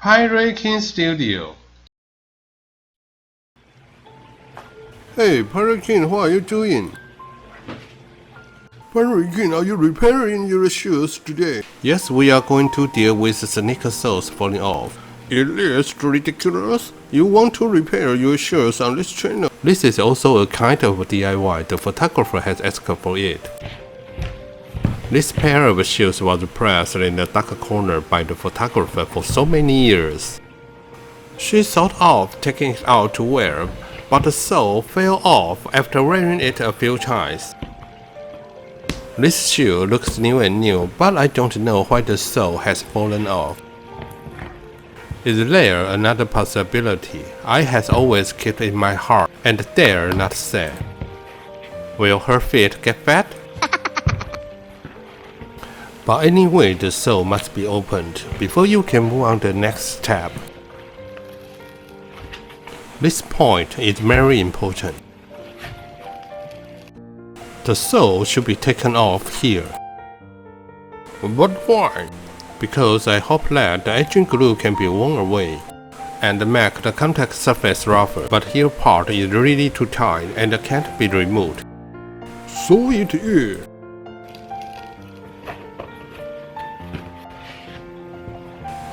High-ranking studio. Hey, Hurricane, what are you doing? Hurricane, are you repairing your shoes today? Yes, we are going to deal with sneaker soles falling off. It is ridiculous. You want to repair your shoes on this channel. This is also a kind of DIY. The photographer has asked for it. This pair of shoes was pressed in the dark corner by the photographer for so many years. She thought of taking it out to wear, but the sole fell off after wearing it a few times. This shoe looks new and new, but I don't know why the sole has fallen off. Is there another possibility I has always kept in my heart and dare not say? Will her feet get fat? But anyway, the sole must be opened before you can move on to the next step. This point is very important. The sole should be taken off here. But why? Because I hope that the aging glue can be worn away and make the contact surface rougher, but here part is really too tight and can't be removed. So it is.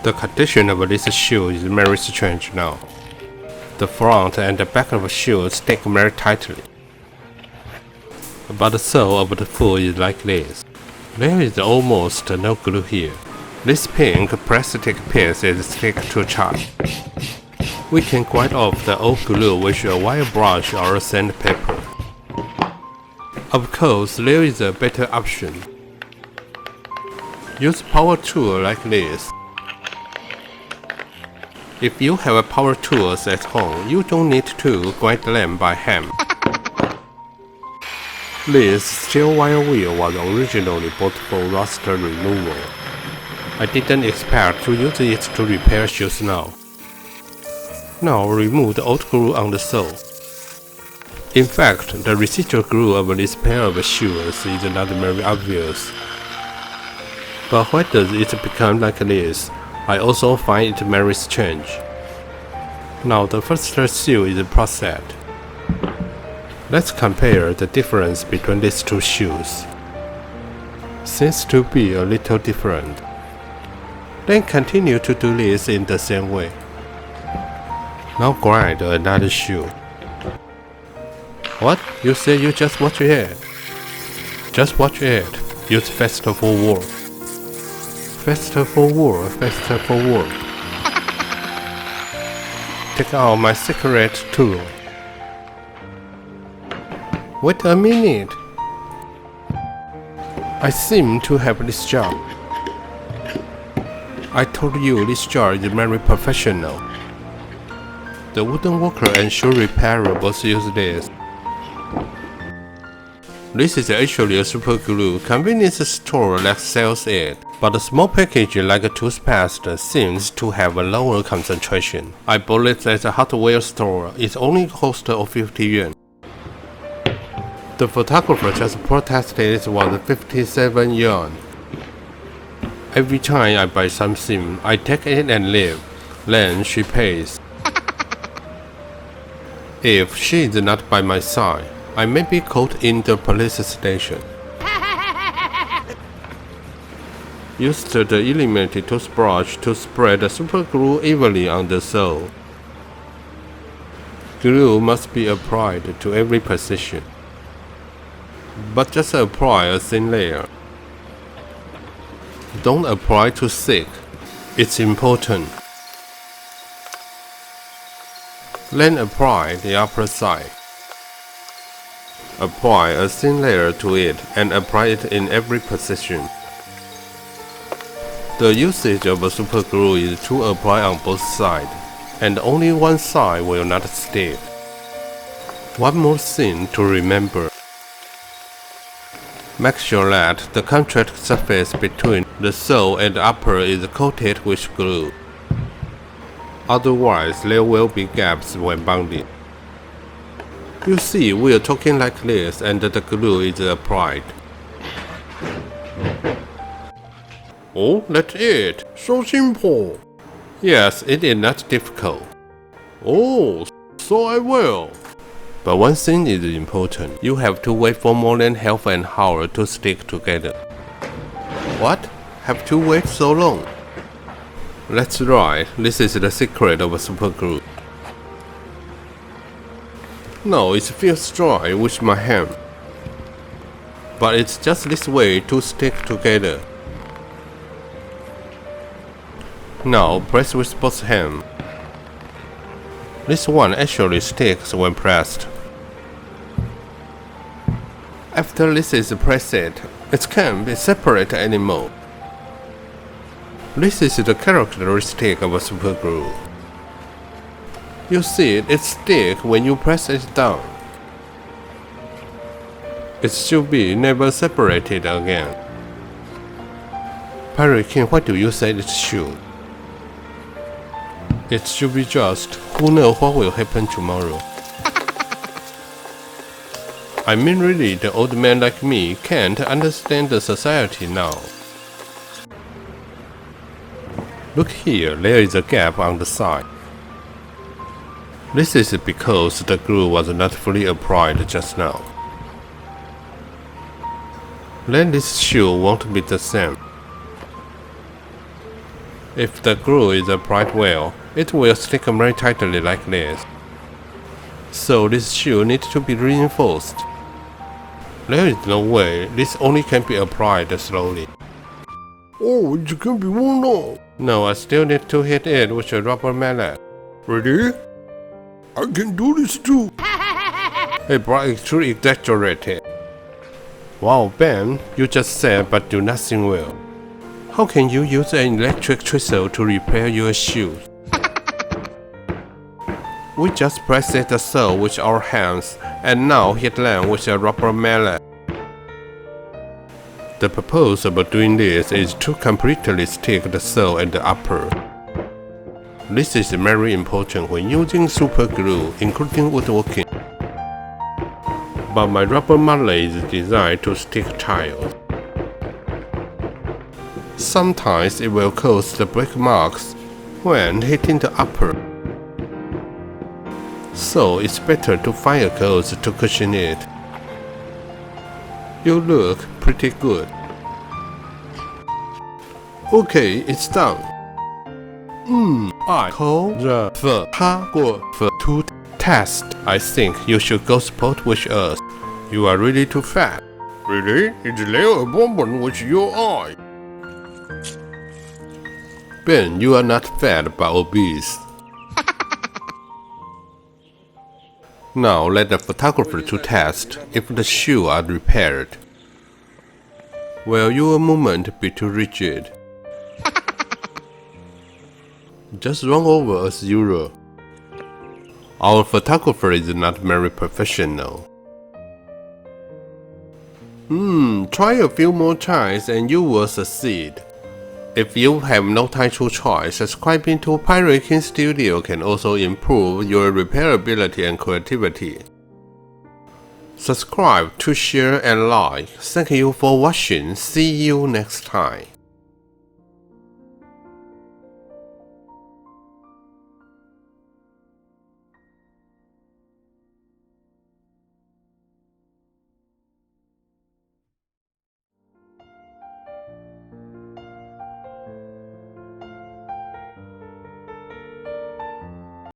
The condition of this shoe is very strange now. The front and the back of the shoe stick very tightly. But the sole of the foot is like this. There is almost no glue here. This pink plastic piece is stick too tight. We can grind off the old glue with a wire brush or sandpaper. Of course, there is a better option. Use power tool like this. If you have power tools at home, you don't need to grind them by hand. This steel wire wheel was originally bought for rust removal. I didn't expect to use it to repair shoes now. Now remove the old glue on the sole. In fact, the residual glue of this pair of shoes is not very obvious. But why does it become like this? I also find it very strange. Now the first shoe is processed. Let's compare the difference between these two shoes. Seems to be a little different. Then continue to do this in the same way. Now grind another shoe. What? You say you just watch it? Just watch it. Use faster forward. Faster forward, faster forward. Take out my secret tool. Wait a minute. I seem to have this job. I told you this job is very professional. The wooden worker and shoe repairer both use this. This is actually a super glue convenience store that sells it, but a small package like a toothpaste seems to have a lower concentration. I bought it at a hardware store. It only cost 50 yuan. The photographer just protested it was 57 yuan. Every time I buy something, I take it and leave. Then she pays. If she is not by my side, I may be caught in the police station. Use the eliminated toothbrush to spread the super glue evenly on the sole. Glue must be applied to every position, but just apply a thin layer. Don't apply too thick. It's important. Then apply the upper side. Apply a thin layer to it and apply it in every position. The usage of a super glue is to apply on both sides, and only one side will not stick. One more thing to remember. Make sure that the contact surface between the sole and the upper is coated with glue. Otherwise, there will be gaps when bonding. You see, we are talking like this and the glue is applied. Oh, that's it. So simple. Yes, it is not difficult. Oh, so I will. But one thing is important. You have to wait for more than half an hour to stick together. What? Have to wait so long? That's right. This is the secret of a super glue. No, it feels dry with my hand. But it's just this way to stick together. Now press with both hands. This one actually sticks when pressed. After this is pressed, it can't be separated anymore. This is the characteristic of a super glue. You see it sticks when you press it down. It should be never separated again. Pirate King, why do you say it should? It should be just. Who knows what will happen tomorrow? I mean really, the old man like me can't understand the society now. Look here, there is a gap on the side. This is because the glue was not fully applied just now. Then this shoe won't be the same. If the glue is applied well, it will stick very tightly like this. So this shoe needs to be reinforced. There is no way, this only can be applied slowly. Oh, it can be worn off. No, I still need to hit it with a rubber mallet. Ready? I can do this too. Hey bro, it's too exaggerated. Wow, Ben, you just said but do nothing well. How can you use an electric chisel to repair your shoes? We just pressed the sole with our hands and now hit them with a rubber mallet. The purpose of doing this is to completely stick the sole at the upper. This is very important when using super glue, including woodworking. But my rubber mallet is designed to stick tiles. Sometimes it will cause the break marks when hitting the upper. So it's better to find a cause to cushion it. You look pretty good. Okay, it's done. I call the photographer to test. I think you should go sport with us. You are really too fat. Really? Is there a problem with your eye? Ben, you are not fat but obese. Now let the photographer to test if the shoes are repaired. Will your movement be too rigid? Just run over as usual. Our photographer is not very professional. Try a few more times and you will succeed. If you have no time to try, subscribing to Pirate King Studio can also improve your repairability and creativity. Subscribe to share and like. Thank you for watching. See you next time.